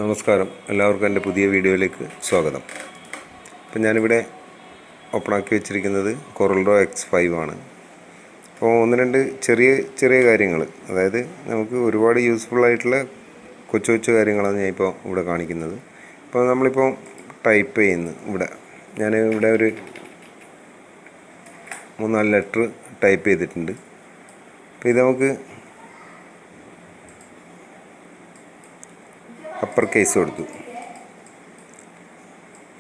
നമസ്കാരം, എല്ലാവർക്കും എൻ്റെ പുതിയ വീഡിയോയിലേക്ക് സ്വാഗതം. ഇപ്പം ഞാനിവിടെ ഓപ്പണാക്കി വെച്ചിരിക്കുന്നത് CorelDRAW X5 ആണ്. അപ്പോൾ ഒന്ന് രണ്ട് ചെറിയ ചെറിയ കാര്യങ്ങൾ, അതായത് നമുക്ക് ഒരുപാട് യൂസ്ഫുൾ ആയിട്ടുള്ള കൊച്ചു കൊച്ചു കാര്യങ്ങളാണ് ഞാൻ ഇപ്പോൾ ഇവിടെ കാണിക്കുന്നത്. ഇപ്പോൾ നമ്മളിപ്പോൾ ടൈപ്പ് ചെയ്യുന്നു, ഞാൻ ഇവിടെ ഒരു 3-4 ലെറ്റർ ടൈപ്പ് ചെയ്തിട്ടുണ്ട്. അപ്പോൾ ഇത് നമുക്ക് അപ്പർ കേസ് കൊടുത്തു.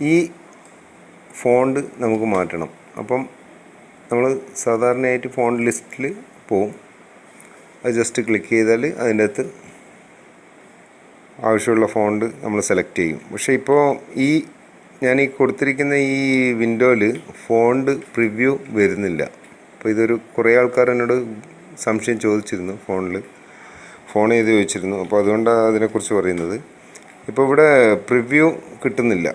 ഈ ഫോണ്ട് നമുക്ക് മാറ്റണം. അപ്പം നമ്മൾ സാധാരണയായിട്ട് ഫോണ്ട് ലിസ്റ്റിൽ പോവും. അത് ജസ്റ്റ് ക്ലിക്ക് ചെയ്താൽ അതിൻ്റെ അകത്ത് ആവശ്യമുള്ള ഫോണ്ട് നമ്മൾ സെലക്ട് ചെയ്യും. പക്ഷേ ഇപ്പോൾ ഞാൻ ഈ കൊടുത്തിരിക്കുന്ന ഈ വിൻഡോയിൽ ഫോണ്ട് പ്രിവ്യൂ വരുന്നില്ല. അപ്പോൾ ഇതൊരു കുറേ ആൾക്കാർ എന്നോട് സംശയം ചോദിച്ചിരുന്നു, ഫോൺ ചെയ്ത് ചോദിച്ചിരുന്നു. അപ്പോൾ അതുകൊണ്ടാണ് അതിനെക്കുറിച്ച് പറയുന്നത്. ഇപ്പോൾ ഇവിടെ പ്രിവ്യൂ കിട്ടുന്നില്ല.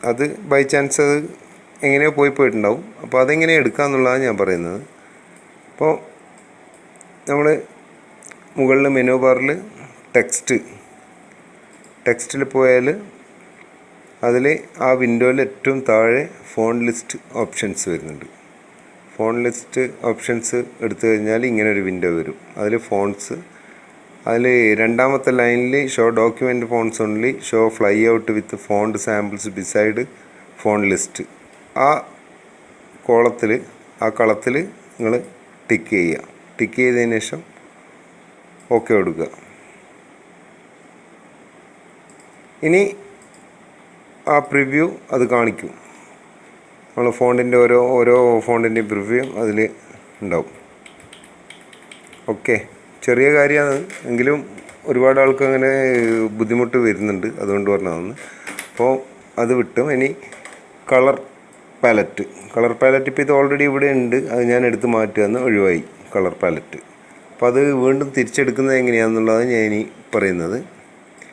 അത് ബൈ ചാൻസ് അത് എങ്ങനെയോ പോയിട്ടുണ്ടാവും. അപ്പോൾ അതെങ്ങനെ എടുക്കാമെന്നുള്ളതാണ് ഞാൻ പറയുന്നത്. അപ്പോൾ നമ്മൾ മുകളിൽ മെനു ബാറിൽ ടെക്സ്റ്റിൽ പോയാൽ അതിൽ ആ വിൻഡോയിൽ ഏറ്റവും താഴെ ഫോൺ ലിസ്റ്റ് ഓപ്ഷൻസ് വരുന്നുണ്ട്. ഫോൺ ലിസ്റ്റ് ഓപ്ഷൻസ് എടുത്തു കഴിഞ്ഞാൽ ഇങ്ങനെ ഒരു വിൻഡോ വരും. അതിൽ ഫോൺസ്, അതിൽ രണ്ടാമത്തെ ലൈനിൽ show document phones only, show fly out with font samples beside phone list. ആ കളത്തിൽ നിങ്ങൾ ടിക്ക് ചെയ്യുക. ടിക്ക് ചെയ്തതിന് ശേഷം ഓക്കെ കൊടുക്കുക. ഇനി ആ പ്രിവ്യൂ അത് കാണിക്കും. നമ്മൾ ഫോണ്ടിൻ്റെ ഓരോ ഫോണ്ടിൻ്റെയും പ്രിവ്യൂ അതിൽ ഉണ്ടാവും. ഓക്കെ, ചെറിയ കാര്യമാണ്, എങ്കിലും ഒരുപാട് ആൾക്ക് അങ്ങനെ ബുദ്ധിമുട്ട് വരുന്നുണ്ട്, അതുകൊണ്ട് പറഞ്ഞതാണ്. അപ്പോൾ അത് വിട്ടു. ഇനി കളർ പാലറ്റ് ഇപ്പോൾ ഇത് ഓൾറെഡി ഇവിടെ ഉണ്ട്, അത് ഞാൻ എടുത്ത് മാറ്റുകയെന്ന് ഒഴിവായി കളർ പാലറ്റ്. അപ്പോൾ അത് വീണ്ടും തിരിച്ചെടുക്കുന്നത് എങ്ങനെയാണെന്നുള്ളതാണ് ഞാൻ ഇനി പറയുന്നത്.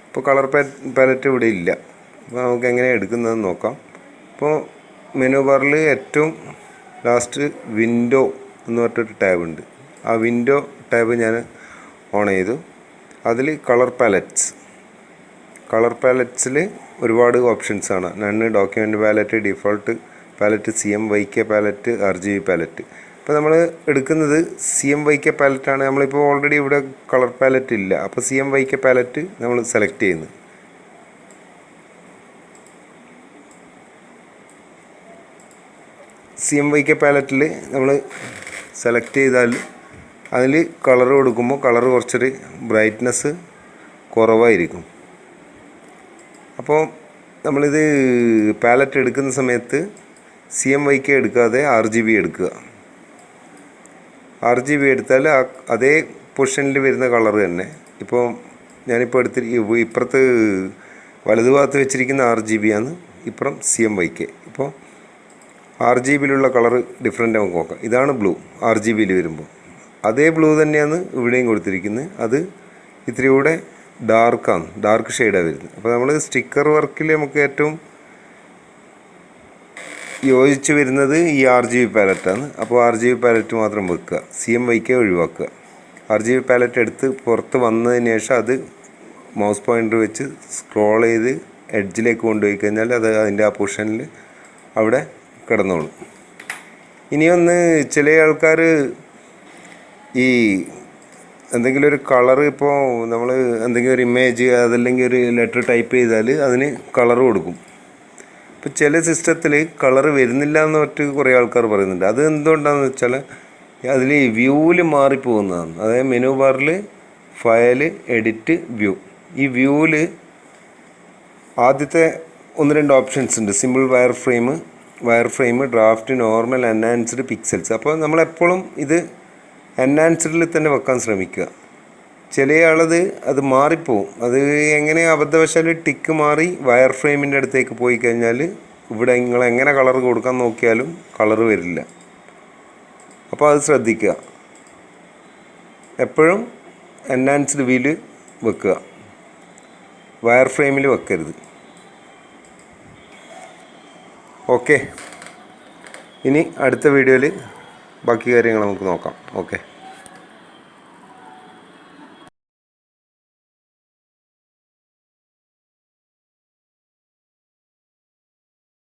ഇപ്പോൾ കളർ പാലറ്റ് ഇവിടെ ഇല്ല. അപ്പോൾ നമുക്ക് എങ്ങനെയാണ് എടുക്കുന്നതെന്ന് നോക്കാം. ഇപ്പോൾ മെനു ബാറിൽ ഏറ്റവും ലാസ്റ്റ് വിൻഡോ എന്ന് പറഞ്ഞിട്ടൊരു ടാബ് ഉണ്ട്. ആ വിൻഡോ ടാബ് ഞാൻ ഓൺ ചെയ്തു. അതിൽ കളർ പാലറ്റ്സിൽ ഒരുപാട് ഓപ്ഷൻസാണ്. None, document palette, default palette, CMYK palette, RGB palette. ഇപ്പോൾ നമ്മൾ എടുക്കുന്നത് CMYK പാലറ്റാണ്. നമ്മളിപ്പോൾ ഓൾറെഡി ഇവിടെ കളർ പാലറ്റ് ഇല്ല. അപ്പോൾ CMYK പാലറ്റ് നമ്മൾ സെലക്ട് ചെയ്യുന്നു. CMYK പാലറ്റിൽ നമ്മൾ സെലക്ട് ചെയ്താൽ അതിൽ കളർ കൊടുക്കുമ്പോൾ കളർ കുറച്ചൊരു ബ്രൈറ്റ്നസ് കുറവായിരിക്കും. അപ്പോൾ നമ്മളിത് പാലറ്റ് എടുക്കുന്ന സമയത്ത് CMYK എടുക്കാതെ RGB എടുക്കുക. RGB എടുത്താൽ അതേ പൊസിഷനിൽ വരുന്ന കളർ തന്നെ. ഇപ്പോൾ ഞാനിപ്പോൾ ഇപ്പുറത്ത് വലതുഭാഗത്ത് വെച്ചിരിക്കുന്ന RGB ആണ്, ഇപ്പുറം CMYK. ഇപ്പോൾ RGBയിലുള്ള കളർ ഡിഫറെൻ്റ് നമുക്ക് നോക്കാം. ഇതാണ് ബ്ലൂ. RGBയിൽ വരുമ്പോൾ അതേ ബ്ലൂ തന്നെയാണ് ഇവിടെയും കൊടുത്തിരിക്കുന്നത്. അത് ഇത്തിരി കൂടെ ഡാർക്ക് ഷെയ്ഡാണ് വരുന്നത്. അപ്പോൾ നമ്മൾ സ്റ്റിക്കർ വർക്കിൽ നമുക്ക് ഏറ്റവും യോജിച്ച് വരുന്നത് ഈ RGB പാലറ്റാണ്. അപ്പോൾ RGB പാലറ്റ് മാത്രം വെക്കുക, CMYK ഒഴിവാക്കുക. RGB പാലറ്റ് എടുത്ത് പുറത്ത് വന്നതിന് ശേഷം അത് മൗസ് പോയിൻ്റർ വെച്ച് സ്ക്രോൾ ചെയ്ത് എഡ്ജിലേക്ക് കൊണ്ടുപോയി കഴിഞ്ഞാൽ അത് അതിൻ്റെ ആ പൊസിഷനിൽ അവിടെ കിടന്നോളും. ഇനിയൊന്ന് ചില ആൾക്കാർ ഈ എന്തെങ്കിലും ഒരു കളർ, ഇപ്പോൾ നമ്മൾ എന്തെങ്കിലും ഒരു ഇമേജ് അതല്ലെങ്കിൽ ഒരു ലെറ്റർ ടൈപ്പ് ചെയ്താൽ അതിന് കളർ കൊടുക്കും. ഇപ്പോൾ ചില സിസ്റ്റത്തിൽ കളർ വരുന്നില്ല എന്ന് കുറേ ആൾക്കാർ പറയുന്നുണ്ട്. അത് എന്തുകൊണ്ടാണെന്ന് വെച്ചാൽ അതിൽ വ്യൂവിൽ മാറിപ്പോകുന്നതാണ്. അതായത് മെനു ബാറിൽ ഫയൽ, എഡിറ്റ്, വ്യൂ. ഈ വ്യൂവിൽ ആദ്യത്തെ 1-2 ഓപ്ഷൻസ് ഉണ്ട്. Simple wire frame, draft, normal, enhanced, pixels. അപ്പോൾ നമ്മളെപ്പോഴും ഇത് എൻഹാൻസ്ഡിൽ തന്നെ വെക്കാൻ ശ്രമിക്കുക. ചില അത് മാറിപ്പോവും. അത് എങ്ങനെ അബദ്ധവശാൽ ടിക്ക് മാറി വയർ ഫ്രെയിമിൻ്റെ അടുത്തേക്ക് പോയി കഴിഞ്ഞാൽ ഇവിടെ നിങ്ങൾ എങ്ങനെ കളർ കൊടുക്കാൻ നോക്കിയാലും കളർ വരില്ല. അപ്പോൾ അത് ശ്രദ്ധിക്കുക. എപ്പോഴും എൻഹാൻസ്ഡ് വ്യൂവിൽ വെക്കുക, വയർ ഫ്രെയിമിൽ വെക്കരുത്. ഓക്കെ, ഇനി അടുത്ത വീഡിയോയിൽ ബാക്കി കാര്യങ്ങൾ നമുക്ക് നോക്കാം. ഓക്കെ.